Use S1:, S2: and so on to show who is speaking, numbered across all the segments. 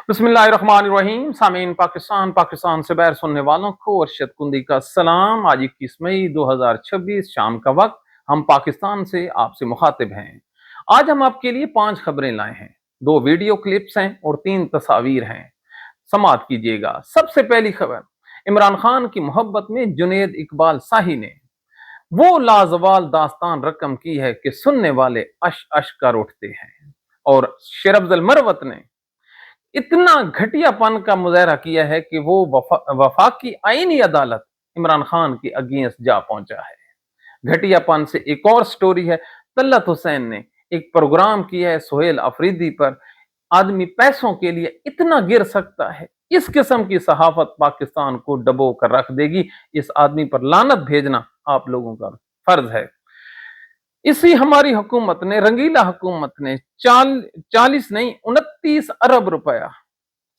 S1: बिस्मिल्लाहिर्रहमानिर्रहीम। सामीन पाकिस्तान से बाहर सुनने वालों को अरशद कुंदी का सलाम। आज 21 मई 2026 शाम का वक्त हम पाकिस्तान से आपसे मुखातिब हैं। आज हम आपके लिए 5 खबरें लाए हैं, 2 वीडियो क्लिप्स हैं और 3 तस्वीर हैं। समाअत कीजिएगा। सबसे पहली खबर, इमरान खान की मोहब्बत में जुनैद इकबाल शाही ने वो लाजवाल दास्तान रकम की है कि सुनने वाले अश अश कर उठते हैं। और शेर अफजल मरवत ने इतना घटियापन का मुजाहरा किया है कि वो वफाकी आईनी अदालत इमरान खान के अगेंस्ट जा पहुंचा है। घटियापन से एक और स्टोरी है। तलत हुसैन ने एक प्रोग्राम किया है सुहेल अफरीदी पर। आदमी पैसों के लिए इतना गिर सकता है, इस किस्म की सहाफत पाकिस्तान को डबो कर रख देगी। इस आदमी पर लानत भेजना आप लोगों का फर्ज है। इसी हमारी हुकूमत ने, रंगीला हुकूमत ने 40 नहीं 29 अरब रुपया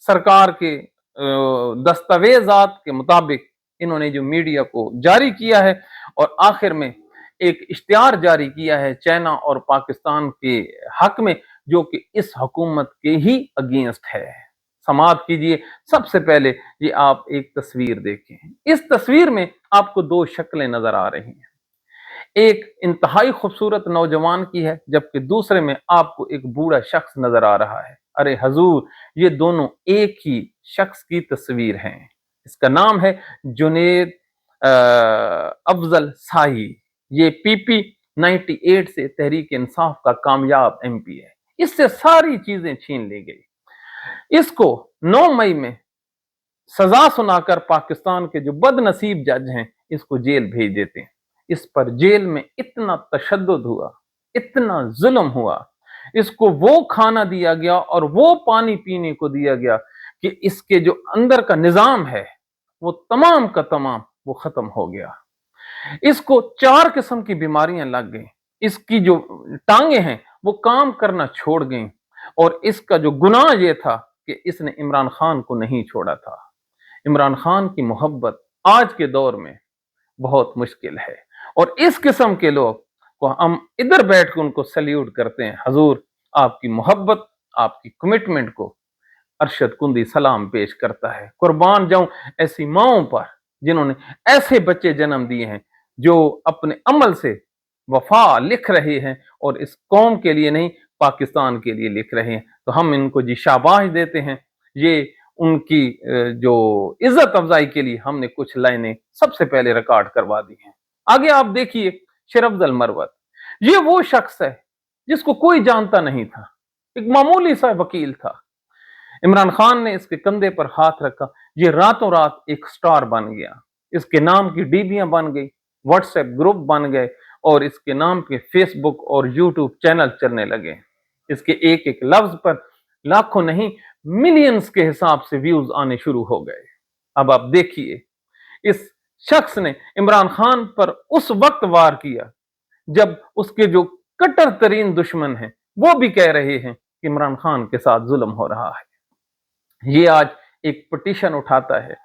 S1: सरकार के दस्तावेजात के मुताबिक इन्होंने जो मीडिया को जारी किया है और आखिर में एक इश्तिहार जारी किया है चाइना और पाकिस्तान के हक में, जो कि इस हुकूमत के ही अगेंस्ट है। समाअत कीजिए। सबसे पहले ये आप एक तस्वीर देखें। इस तस्वीर में आपको 2 शक्लें नजर आ रही हैं। एक इंतहाई खूबसूरत नौजवान की है, जबकि दूसरे में आपको एक बूढ़ा शख्स नजर आ रहा है। अरे हजूर, ये दोनों एक ही शख्स की तस्वीर हैं। इसका नाम है जुनैद अफजल शाही। ये पीपी 98 से तहरीक इंसाफ का कामयाब एमपी है। इससे सारी चीजें छीन ली गई। इसको 9 मई में सजा सुनाकर पाकिस्तान के जो बदनसीब जज हैं इसको जेल भेज देते हैं। इस पर जेल में इतना तशद्दुद हुआ, इतना जुल्म हुआ, इसको वो खाना दिया गया और वो पानी पीने को दिया गया कि इसके जो अंदर का निजाम है वो तमाम का तमाम वो खत्म हो गया। इसको 4 किस्म की बीमारियां लग गई। इसकी जो टांगे हैं वो काम करना छोड़ गई और इसका जो गुनाह ये था कि इसने इमरान खान को नहीं छोड़ा था। इमरान खान की मोहब्बत आज के दौर में बहुत मुश्किल है और इस किस्म के लोग को हम इधर बैठ कर उनको सल्यूट करते हैं। हजूर, आपकी मोहब्बत, आपकी कमिटमेंट को अरशद कुंदी सलाम पेश करता है। कुर्बान जाऊं ऐसी माओं पर जिन्होंने ऐसे बच्चे जन्म दिए हैं जो अपने अमल से वफा लिख रहे हैं और इस कौम के लिए नहीं पाकिस्तान के लिए लिख रहे हैं। तो हम इनको जी शाबाश देते हैं। ये उनकी जो इज्जत अफजाई के लिए हमने कुछ लाइनें सबसे पहले रिकॉर्ड करवा दी हैं। आगे आप देखिए, शेर अफजल मरवत, ये वो शख्स है जिसको कोई जानता नहीं था, एक मामूली सा वकील था। इमरान खान ने इसके कंधे पर हाथ रखा, ये रातों रात एक स्टार बन गया। इसके नाम की डीबियां बन गई, व्हाट्सएप ग्रुप बन गए और इसके नाम के फेसबुक और यूट्यूब चैनल चलने लगे। इसके एक एक लफ्ज पर लाखों नहीं मिलियंस के हिसाब से व्यूज आने शुरू हो गए। अब आप देखिए, इस शख्स ने इमरान खान पर उस वक्त वार किया जब उसके जो कट्टर तरीन दुश्मन हैं वो भी कह रहे हैं कि इमरान खान के साथ जुल्म हो रहा है। ये आज एक पिटीशन उठाता है,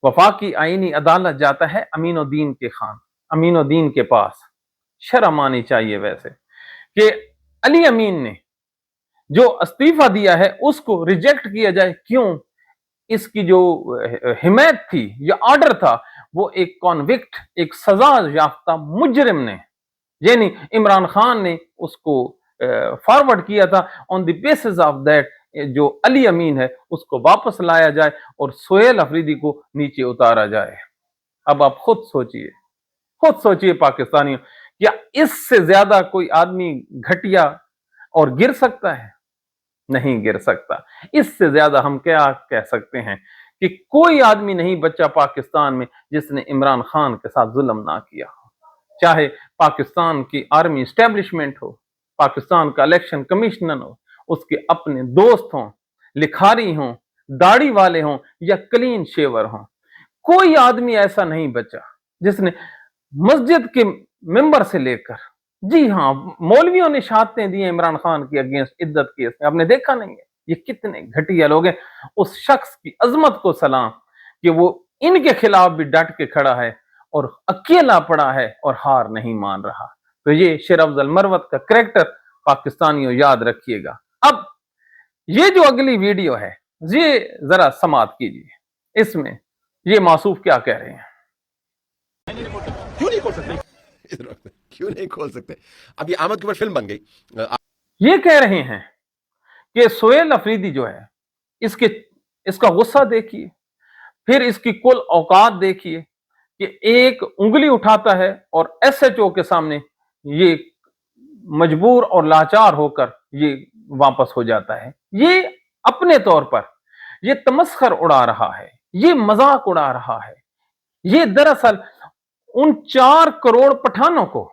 S1: वफाकी आईनी अदालत जाता है अमीनुद्दीन के पास। शर्म आनी चाहिए वैसे कि अली अमीन ने जो इस्तीफा दिया है उसको रिजेक्ट किया जाए। क्यों? इसकी जो हिमायत थी या ऑर्डर था वो एक कॉन्विक्ट, एक सजा याफ्ता मुजरिम ने, यानी इमरान खान ने उसको फॉरवर्ड किया था। On the basis of that जो अली अमीन है उसको वापस लाया जाए और सुहेल अफरीदी को नीचे उतारा जाए। अब आप खुद सोचिए पाकिस्तानियों, क्या इससे ज्यादा कोई आदमी घटिया और गिर सकता है? नहीं गिर सकता। इससे ज्यादा हम क्या कह सकते हैं कि कोई आदमी नहीं बचा पाकिस्तान में जिसने इमरान खान के साथ जुल्म ना किया हो। चाहे पाकिस्तान की आर्मी एस्टेब्लिशमेंट हो, पाकिस्तान का इलेक्शन कमिश्नर हो, उसके अपने दोस्त हों, लिखारी हों, दाढ़ी वाले हों या क्लीन शेवर हों, कोई आदमी ऐसा नहीं बचा जिसने मस्जिद के मेंबर से लेकर, जी हाँ, मौलवियों ने शहादतें दी इमरान खान के अगेंस्ट इद्दत केस में। आपने देखा नहीं है ये कितने घटिया लोग हैं। उस शख्स की अजमत को सलाम कि वो इनके खिलाफ भी डट के खड़ा है और अकेला पड़ा है और हार नहीं मान रहा। तो ये शेर अफजल मरवत का करैक्टर पाकिस्तानियों याद रखिएगा। अब ये जो अगली वीडियो है یہ ذرا سماعت کیجیے، اس میں یہ موصوف کیا کہہ رہے ہیں۔
S2: کیوں نہیں کھول سکتے؟ کیوں نہیں کھول سکتے؟ اب یہ احمد کے اوپر فلم بن گئی۔
S1: یہ کہہ رہے ہیں کہ سہیل افریدی جو ہے اس کا غصہ دیکھیے، پھر اس کی کل اوقات دیکھیے کہ ایک انگلی اٹھاتا ہے اور ایس ایچ او کے سامنے یہ مجبور اور لاچار ہو کر یہ واپس ہو جاتا ہے۔ یہ اپنے طور پر یہ تمسخر اڑا رہا ہے، یہ مذاق اڑا رہا ہے۔ یہ دراصل ان 4 کروڑ پٹھانوں کو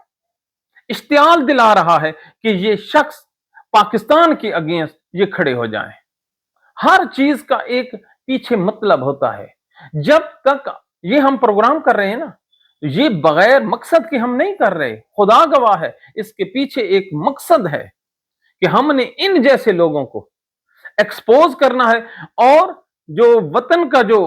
S1: اشتعال دلا رہا ہے کہ یہ شخص پاکستان کے اگینسٹ یہ کھڑے ہو جائیں۔ ہر چیز کا ایک پیچھے مطلب ہوتا ہے۔ جب تک یہ ہم پروگرام کر رہے ہیں نا، یہ بغیر مقصد کے ہم نہیں کر رہے، خدا گواہ ہے اس کے پیچھے ایک مقصد ہے کہ ہم نے ان جیسے لوگوں کو ایکسپوز کرنا ہے اور جو وطن کا جو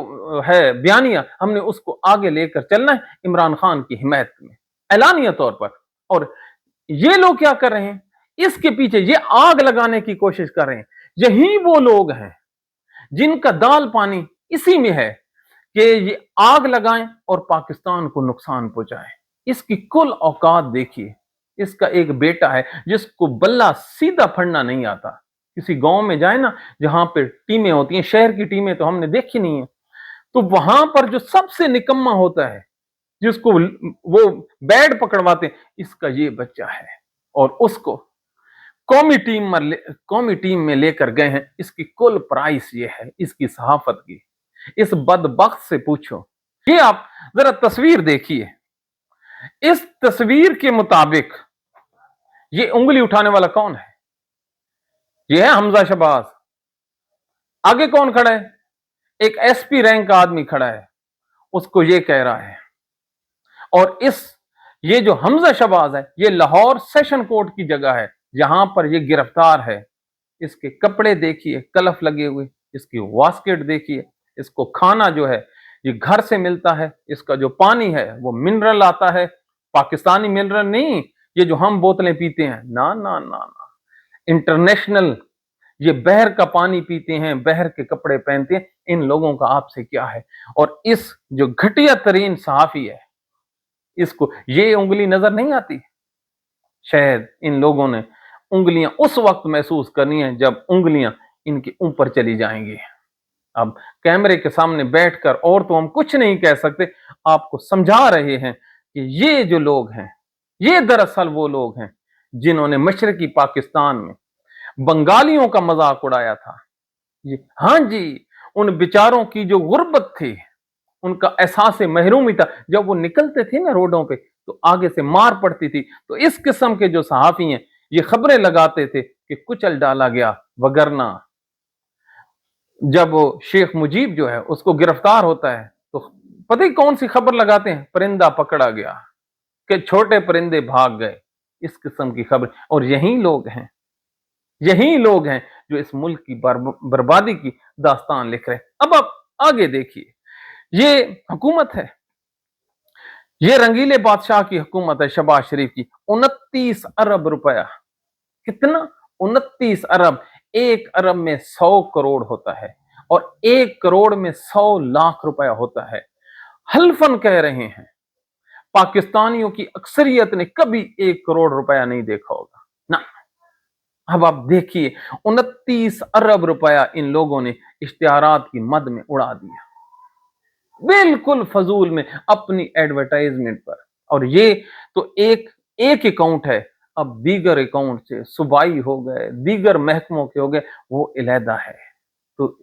S1: ہے بیانیہ ہم نے اس کو آگے لے کر چلنا ہے عمران خان کی حمایت میں اعلانیہ طور پر۔ اور یہ لوگ کیا کر رہے ہیں، اس کے پیچھے یہ آگ لگانے کی کوشش کر رہے ہیں۔ یہی وہ لوگ ہیں جن کا دال پانی اسی میں ہے کہ یہ آگ لگائیں اور پاکستان کو نقصان پہنچائیں۔ اس کی کل اوقات دیکھیے۔ اس کا ایک بیٹا ہے جس کو بلہ سیدھا پھڑنا نہیں آتا۔ کسی گاؤں میں جائیں نا جہاں پہ ٹیمیں ہوتی ہیں، شہر کی ٹیمیں تو ہم نے دیکھی نہیں ہیں، تو وہاں پر جو سب سے نکما ہوتا ہے جس کو وہ بیٹ پکڑواتے ہیں، اس کا یہ بچہ ہے اور اس کو قومی ٹیم میں لے کر گئے ہیں۔ اس کی کل پرائس یہ ہے اس کی صحافت کی۔ اس بدبخت سے پوچھو، یہ آپ ذرا تصویر دیکھیے، اس تصویر کے مطابق یہ انگلی اٹھانے والا کون ہے؟ یہ ہے حمزہ شہباز۔ آگے کون کھڑا ہے؟ ایک ایس پی رینک کا آدمی کھڑا ہے، اس کو یہ کہہ رہا ہے۔ اور یہ جو حمزہ شہباز ہے یہ لاہور سیشن کورٹ کی جگہ ہے جہاں پر یہ گرفتار ہے۔ اس کے کپڑے دیکھیے کلف لگے ہوئے، اس کی واسکٹ دیکھیے، اس کو کھانا جو ہے یہ گھر سے ملتا ہے، اس کا جو پانی ہے وہ منرل آتا ہے، پاکستانی منرل نہیں یہ جو ہم بوتلیں پیتے ہیں، نا نا نا نا، انٹرنیشنل یہ بحر کا پانی پیتے ہیں، بحر کے کپڑے پہنتے ہیں۔ ان لوگوں کا آپ سے کیا ہے؟ اور اس جو گھٹیا ترین صحافی ہے اس کو یہ انگلی نظر نہیں آتی؟ شاید ان لوگوں نے انگلیاں اس وقت محسوس کرنی ہے جب انگلیاں ان کے اوپر چلی جائیں گی۔ اب کیمرے کے سامنے بیٹھ کر اور تو ہم کچھ نہیں کہہ سکتے، آپ کو سمجھا رہے ہیں کہ یہ جو لوگ ہیں یہ دراصل وہ لوگ ہیں جنہوں نے مشرقی پاکستان میں بنگالیوں کا مذاق اڑایا تھا۔ ہاں جی، ان بیچاروں کی جو غربت تھی، ان کا احساس محرومی تھا، جب وہ نکلتے تھے نا روڈوں پہ تو آگے سے مار پڑتی تھی، تو اس قسم کے جو صحافی ہیں یہ خبریں لگاتے تھے کہ کچل ڈالا گیا، وگرنہ جب شیخ مجیب جو ہے اس کو گرفتار ہوتا ہے تو پتہ ہی کون سی خبر لگاتے ہیں، پرندہ پکڑا گیا، کہ چھوٹے پرندے بھاگ گئے، اس قسم کی خبر۔ اور یہی لوگ ہیں جو اس ملک کی بربادی کی داستان لکھ رہے ہیں۔ اب آپ آگے دیکھیے، یہ حکومت ہے، یہ رنگیلے بادشاہ کی حکومت ہے شہباز شریف کی۔ 29 ارب روپیہ، کتنا؟ 29 ارب۔ 1 ارب میں 100 کروڑ ہوتا ہے اور 1 کروڑ میں 100 لاکھ روپیہ ہوتا ہے۔ حلفاً کہہ رہے ہیں پاکستانیوں کی اکثریت نے کبھی 1 کروڑ روپیہ نہیں دیکھا ہوگا نا۔ اب آپ دیکھیے 29 ارب روپیہ ان لوگوں نے اشتہارات کی مد میں اڑا دیا، بالکل فضول میں اپنی ایڈورٹائزمنٹ پر۔ اور یہ تو ایک اکاؤنٹ ہے، اب دیگر اکاؤنٹ سے صوبائی ہو گئے، دیگر محکموں کے ہو گئے، وہ علیحدہ ہے۔ تو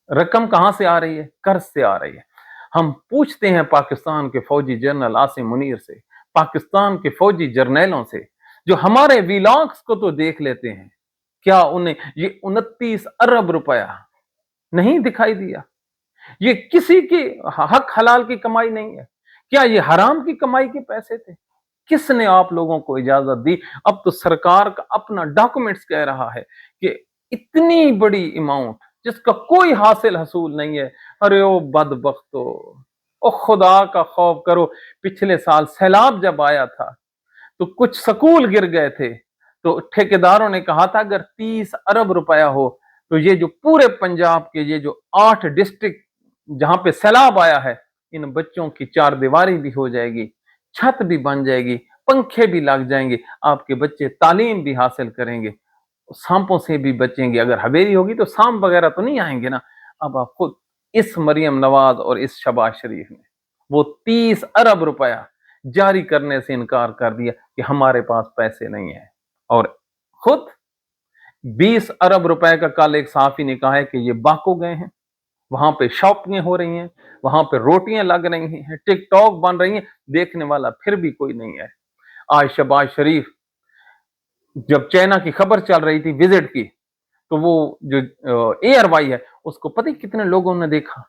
S1: رقم کہاں سے آ رہی ہے؟ قرض سے آ رہی ہے۔ ہم پوچھتے ہیں پاکستان کے فوجی جنرل عاصم منیر سے، پاکستان کے فوجی جرنیلوں سے جو ہمارے ویلاگز کو تو دیکھ لیتے ہیں، کیا انہیں یہ 29 ارب روپیہ نہیں دکھائی دیا؟ یہ کسی کی حق حلال کی کمائی نہیں ہے، کیا یہ حرام کی کمائی کے پیسے تھے؟ کس نے آپ لوگوں کو اجازت دی؟ اب تو سرکار کا اپنا ڈاکومنٹس کہہ رہا ہے کہ اتنی بڑی اماؤنٹ جس کا کوئی حاصل حصول نہیں ہے۔ ارے او بدبختو، او خدا کا خوف کرو۔ پچھلے سال سیلاب جب آیا تھا تو کچھ سکول گر گئے تھے، تو ٹھیکیداروں نے کہا تھا اگر 30 ارب روپیہ ہو तो ये जो पूरे पंजाब के ये जो 8 डिस्ट्रिक्ट जहां पे सैलाब आया है, इन बच्चों की चार दीवारी भी हो जाएगी, छत भी बन जाएगी, पंखे भी लग जाएंगे, आपके बच्चे तालीम भी हासिल करेंगे, सांपों से भी बचेंगे। अगर हवेली होगी तो सांप वगैरह तो नहीं आएंगे ना। अब आप खुद, इस मरियम नवाज और इस शहबाज शरीफ ने वो 30 अरब रुपया जारी करने से इनकार कर दिया कि हमारे पास पैसे नहीं है, और खुद 20 अरब रुपए का कल एक सहाफी ने कहा है कि ये बाको गए हैं, वहां पे शॉपिंग हो रही हैं, वहां पे रोटियां लग रही हैं, टिकटॉक बन रही हैं, देखने वाला फिर भी कोई नहीं है। आज शहबाज शरीफ जब चाइना की खबर चल रही थी विजिट की, तो वो जो एयरवाई है उसको पता ही कितने लोगों ने देखा,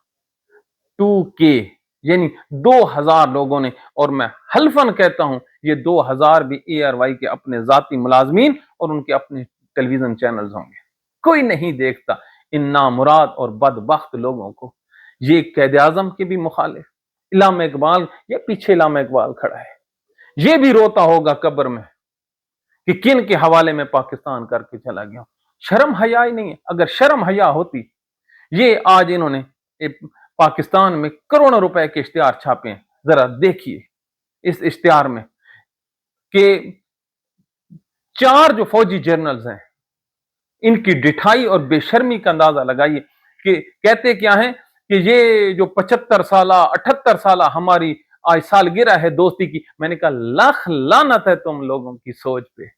S1: 2K, यानी 2000 लोगों ने। और मैं हल्फन कहता हूं ये 2000 भी एयरवाई के अपने जाती मुलाजमीन और उनके अपने टेलीविजन चैनल्स होंगे। कोई नहीं देखता इन नामुराद और बदबख्त लोगों को। ये कैद आजम के भी मुखालिफ इलामा इकबाल, ये पीछे इलामा इकबाल खड़ा है, ये भी रोता होगा कब्र में कि किन के हवाले में पाकिस्तान करके चला गया। शर्म हया ही नहीं है। अगर शर्म हया होती, ये आज इन्होंने पाकिस्तान में करोड़ों रुपए के इश्तिहार छापे हैं, जरा देखिए इस इश्तिहार में कि 4 जो फौजी जर्नल्स हैं इनकी डिठाई और बेशर्मी का अंदाजा लगाइए कि कहते क्या है कि ये जो 75 साल 78 साल हमारी आज सालगिरह है दोस्ती की। मैंने कहा लाख लानत है तुम लोगों की सोच पे।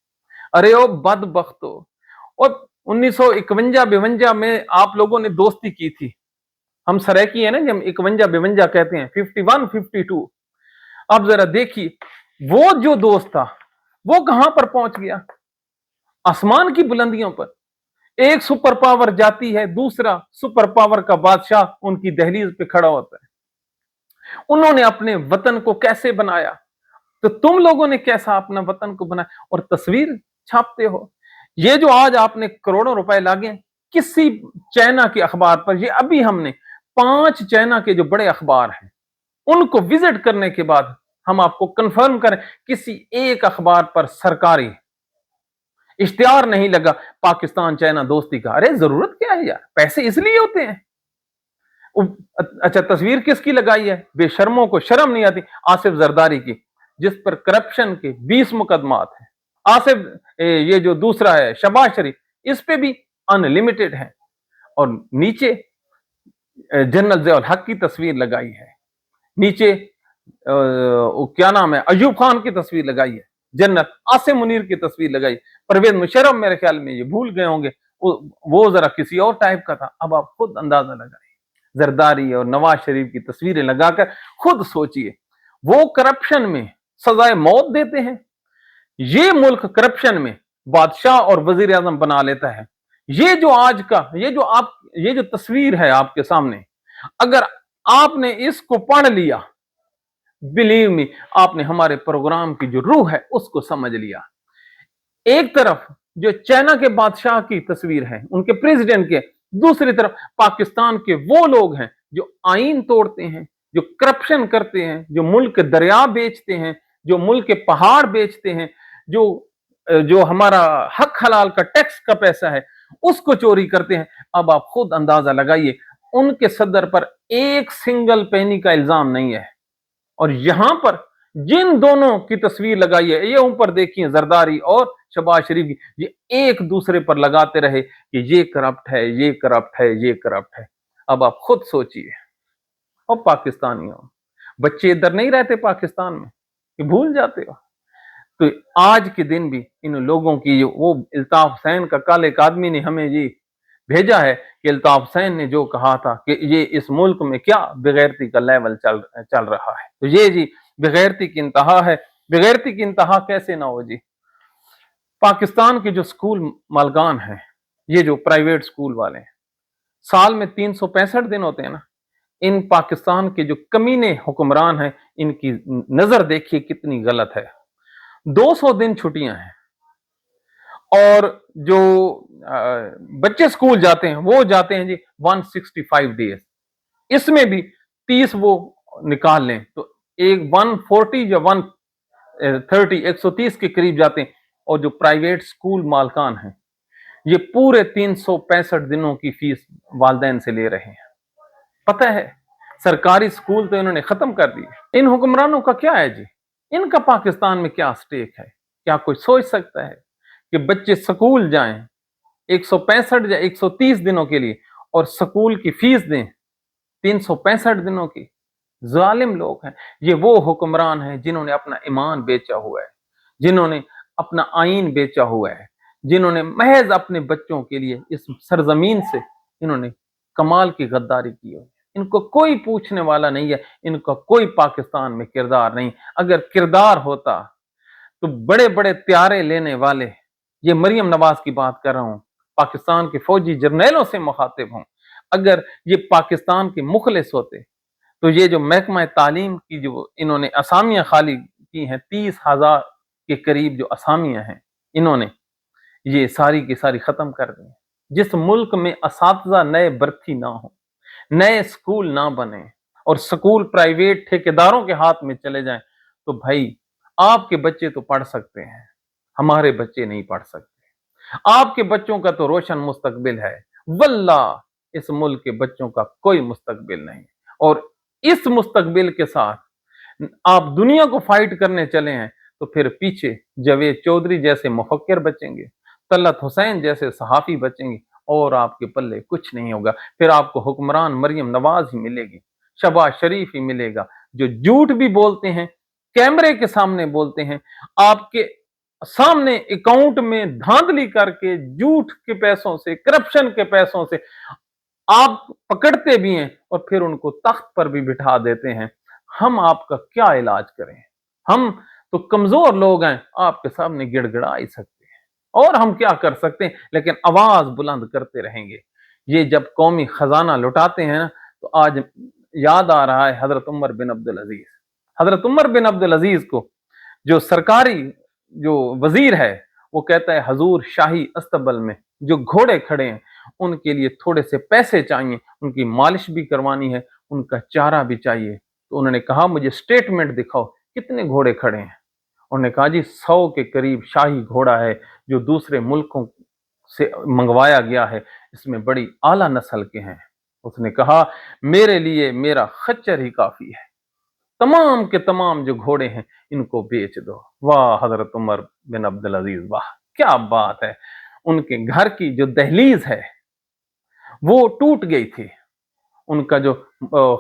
S1: अरे ओ बदबख्तो, और 1951-52 में आप लोगों ने दोस्ती की थी, हम सरायकी है ना, जब 51-52 कहते हैं, 51-52। अब जरा देखिए वो जो दोस्त था वो कहां पर पहुंच गया, आसमान की बुलंदियों पर। एक सुपर पावर जाती है, दूसरा सुपर पावर का बादशाह उनकी दहलीज पे खड़ा होता है। उन्होंने अपने वतन को कैसे बनाया, तो तुम लोगों ने कैसा अपना वतन को बनाया, और तस्वीर छापते हो। ये जो आज आपने करोड़ों रुपए लागे किसी चाइना के अखबार पर, ये अभी हमने 5 चाइना के जो बड़े अखबार हैं उनको विजिट करने के बाद हम आपको कंफर्म करें, किसी एक अखबार पर सरकारी इश्तिहार नहीं लगा पाकिस्तान चाइना दोस्ती का। अरे जरूरत क्या है यार, पैसे इसलिए होते हैं। अच्छा, तस्वीर किसकी लगाई है, बेशर्मों को शर्म नहीं आती, आसिफ जरदारी की, जिस पर करप्शन के 20 मुकदमात हैं। आसिफ ये जो दूसरा है शहबाज शरीफ, इस पे भी अनलिमिटेड है। और नीचे जनरल ज़िया उल हक की तस्वीर लगाई है, नीचे क्या नाम है, अयूब खान की तस्वीर लगाई है, जनरल आसिम मुनीर की तस्वीर लगाई। परवेज मुशर्रफ मेरे ख्याल में ये भूल गए होंगे, वो जरा किसी और टाइप का था। अब आप खुद अंदाजा लगाइए, जरदारी और नवाज शरीफ की तस्वीरें लगाकर खुद सोचिए, वो करप्शन में सजाए मौत देते हैं, ये मुल्क करप्शन में बादशाह और वजीर आजम बना लेता है। ये जो आज का ये जो तस्वीर है आपके सामने, अगर आपने इसको पढ़ लिया, बिलीव मी, आपने हमारे प्रोग्राम की जो रूह है उसको समझ लिया। एक तरफ जो चाइना के बादशाह की तस्वीर है, उनके प्रेसिडेंट के, दूसरी तरफ पाकिस्तान के वो लोग हैं जो आईन तोड़ते हैं, जो करप्शन करते हैं, जो मुल्क के दरिया बेचते हैं, जो मुल्क के पहाड़ बेचते हैं, जो हमारा हक हलाल का टैक्स का पैसा है उसको चोरी करते हैं। अब आप खुद अंदाजा लगाइए, उनके सदर पर एक सिंगल पेनी का इल्जाम नहीं है। और यहां पर जिन दोनों की तस्वीर लगाई है, ये ऊपर देखिए जरदारी और शहबाज शरीफ की, ये एक दूसरे पर लगाते रहे कि ये करप्ट है, ये करप्ट है, ये करप्ट है। अब आप खुद सोचिए। और पाकिस्तानियों, बच्चे इधर नहीं रहते पाकिस्तान में कि भूल जाते हो। तो आज के दिन भी इन लोगों की, वो अल्ताफ हुसैन का कल एक आदमी ने हमें ये भेजा है कि अल्ताफ हुसैन ने जो कहा था कि ये इस मुल्क में क्या बेगैरती का लेवल चल रहा है, तो ये जी बेगैरती की इंतहा है। बेगैरती की इंतहा कैसे ना हो जी। पाकिस्तान के जो स्कूल मालकान हैं, ये जो प्राइवेट स्कूल वाले हैं, साल में 365 दिन होते हैं ना, इन पाकिस्तान के जो कमीने हुक्मरान हैं, इनकी नजर देखिए कितनी गलत है। 200 दिन छुट्टियां हैं, और जो बच्चे स्कूल जाते हैं वो जाते हैं जी 165 डेज, इसमें भी 30 वो निकाल लें तो एक 140 या 130 130 के करीब जाते हैं। और जो प्राइवेट स्कूल मालकान हैं, ये पूरे 365 दिनों की फीस वालिदैन से ले रहे हैं। पता है, सरकारी स्कूल तो इन्होंने खत्म कर दिए। इन हुक्मरानों का क्या है जी? इनका पाकिस्तान में क्या स्टेक है? क्या कोई सोच सकता है कि बच्चे स्कूल जाएं 165 या 130 दिनों के लिए और स्कूल की फीस दें 365 दिनों की? जालिम लोग हैं ये। वो हुक्मरान हैं जिन्होंने अपना ईमान बेचा हुआ है, जिन्होंने अपना आईन बेचा हुआ है, जिन्होंने महज अपने बच्चों के लिए इस सरजमीन से इन्होंने कमाल की गद्दारी की हुई है। इनको कोई पूछने वाला नहीं है, इनका कोई पाकिस्तान में किरदार नहीं। अगर किरदार होता तो बड़े बड़े त्यारे लेने वाले, ये मरियम नवाज की बात कर रहा हूं, पाकिस्तान के फौजी जर्नैलों से मुखातिब हूं, अगर ये पाकिस्तान के मुखलिस होते तो ये जो महकमा तालीम की जो इन्होंने असामियां खाली की हैं, 30,000 के करीब जो असामियां हैं, इन्होंने ये सारी की सारी खत्म कर दी। जिस मुल्क में असातिज़ा नए भर्ती ना हो, नए स्कूल ना बने और स्कूल प्राइवेट ठेकेदारों के हाथ में चले जाएं, तो भाई आपके बच्चे तो पढ़ सकते हैं, हमारे बच्चे नहीं पढ़ सकते। आपके बच्चों का तो रोशन मुस्तकबिल है, वल्लाह इस मुल्क के बच्चों का कोई मुस्तकबिल नहीं। और इस मुस्तकबिल के साथ आप दुनिया को फाइट करने चले हैं तो फिर पीछे जावेद चौधरी जैसे मुफक्किर बचेंगे, तलत हुसैन जैसे सहाफी बचेंगे और आपके पल्ले कुछ नहीं होगा। फिर आपको हुक्मरान मरियम नवाज ही मिलेगी, शहबाज शरीफ ही मिलेगा, जो झूठ भी बोलते हैं, कैमरे के सामने बोलते हैं, आपके सामने अकाउंट में धांधली करके झूठ के पैसों से, करप्शन के पैसों से आप पकड़ते भी हैं और फिर उनको तख्त पर भी बिठा देते हैं। हम आपका क्या इलाज करें? हम तो कमजोर लोग हैं, आपके सामने गिड़गिड़ा ही सकते हैं और हम क्या कर सकते हैं, लेकिन आवाज बुलंद करते रहेंगे। ये जब कौमी खजाना लुटाते हैं ना, तो आज याद आ रहा है हजरत उमर बिन अब्दुल अजीज। हजरत उमर बिन अब्दुल अजीज को जो सरकारी जो वजीर है वो कहता है, हजूर शाही अस्तबल में जो घोड़े खड़े हैं उनके लिए थोड़े से पैसे चाहिए, उनकी मालिश भी करवानी है, उनका चारा भी चाहिए। तो उन्होंने कहा, मुझे स्टेटमेंट दिखाओ कितने घोड़े खड़े हैं। उन्होंने कहा, जी 100 के करीब शाही घोड़ा है जो दूसरे मुल्कों से मंगवाया गया है, इसमें बड़ी आला नस्ल के हैं। उसने कहा, मेरे लिए मेरा खच्चर ही काफी है, तमाम के तमाम जो घोड़े हैं इनको बेच दो। वाह हजरत उमर बिन अब्दुल अजीज, वाह क्या बात है। उनके घर की जो दहलीज है वो टूट गई थी। उनका जो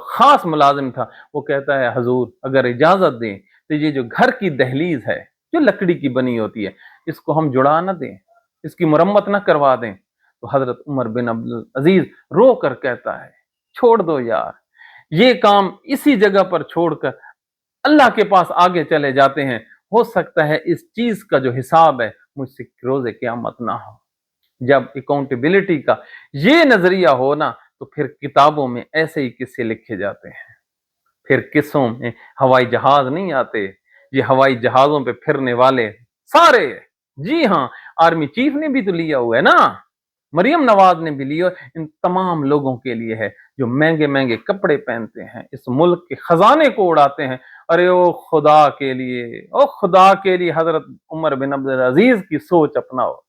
S1: खास मुलाजिम था वो कहता है, हजूर अगर इजाजत दें तो ये जो घर की दहलीज है जो लकड़ी की बनी होती है, इसको हम जुड़ा ना दें, इसकी मुरम्मत ना करवा दें। तो हजरत उमर बिन अब्दुल अजीज रो कर कहता है, छोड़ दो यार, ये काम इसी जगह पर छोड़कर अल्लाह के पास आगे चले जाते हैं। हो सकता है इस चीज का जो हिसाब है मुझसे रोजे क़यामत ना हो। जब अकाउंटेबिलिटी का ये नजरिया हो ना, तो फिर किताबों में ऐसे ही किस्से लिखे जाते हैं। फिर किस्सों में हवाई जहाज नहीं आते, ये हवाई जहाजों पे फिरने वाले सारे, जी हाँ, आर्मी चीफ ने भी तो लिया हुआ है ना, मरियम नवाज ने भी लिया। इन तमाम लोगों के लिए है जो महंगे महंगे कपड़े पहनते हैं, इस मुल्क के खजाने को उड़ाते हैं। अरे ओ खुदा के लिए, ओ खुदा के लिए हजरत उमर बिन अब्दुल अजीज की सोच अपनाओ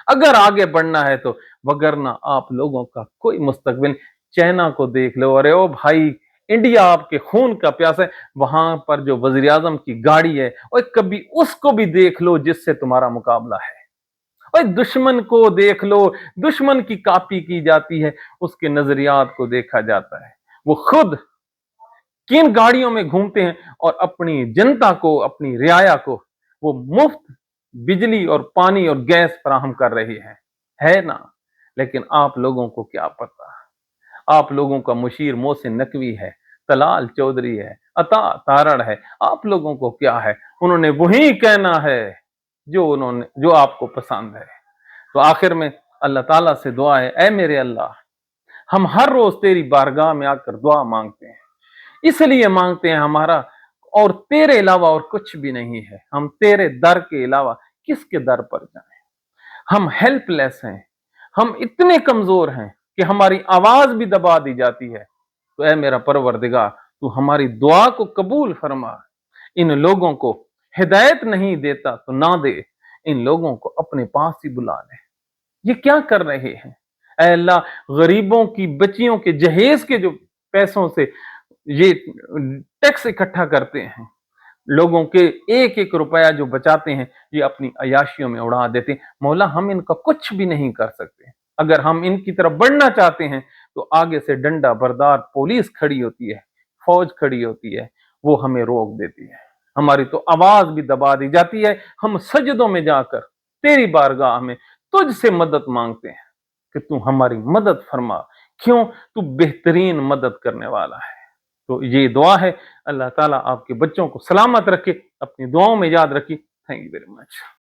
S1: अगर आगे बढ़ना है तो, वगरना आप लोगों का कोई मुस्तकबिल। चाइना को देख लो, अरे ओ भाई, इंडिया आपके खून का प्यासा है, वहां पर जो वजीर आजम की गाड़ी है, और कभी उसको भी देख लो जिससे तुम्हारा मुकाबला है। और दुश्मन को देख लो, दुश्मन की कॉपी की जाती है, उसके नजरियात को देखा जाता है। वो खुद किन गाड़ियों में घूमते हैं और अपनी जनता को, अपनी रियाया को वो मुफ्त बिजली और पानी और गैस फराहम कर रही है ना। लेकिन आप लोगों को क्या पता, आप लोगों का मुशीर मोहसिन नकवी है, तलाल चौधरी है, अता तारड़ है, आप लोगों को क्या है, उन्होंने वही कहना है जो आपको पसंद है। तो आखिर में अल्लाह ताला से दुआ है, ऐ मेरे अल्लाह, हम हर रोज तेरी बारगाह में आकर दुआ मांगते हैं, इसलिए मांगते हैं हमारा और तेरे अलावा और कुछ भी नहीं है। हम तेरे दर के अलावा किसके दर पर जाएं? हम हेल्पलेस हैं, हम इतने कमजोर हैं कि हमारी आवाज भी दबा दी जाती है। तो ऐ मेरा परवरदिगार, तू हमारी दुआ को कबूल फरमा। इन लोगों को हिदायत नहीं देता तो ना दे, इन लोगों को अपने पास ही बुला ले। ये क्या कर रहे हैं? ऐ अल्लाह, गरीबों की बच्चियों के जहेज के जो पैसों से ये टैक्स इकट्ठा करते हैं, लोगों के एक एक रुपया जो बचाते हैं, ये अपनी अयाशियों में उड़ा देते हैं। मौला, हम इनका कुछ भी नहीं कर सकते। अगर हम इनकी तरफ बढ़ना चाहते हैं तो आगे से डंडा बरदार पुलिस खड़ी होती है, फौज खड़ी होती है, वो हमें रोक देती है, हमारी तो आवाज भी दबा दी जाती है। हम सजदों में जाकर तेरी बारगाह में तुझसे मदद मांगते हैं कि तू हमारी मदद फरमा। क्यों? तू बेहतरीन मदद करने वाला है। तो ये दुआ है, अल्लाह ताला आपके बच्चों को सलामत रखे, अपनी दुआओं में याद रखिए। Thank you very much.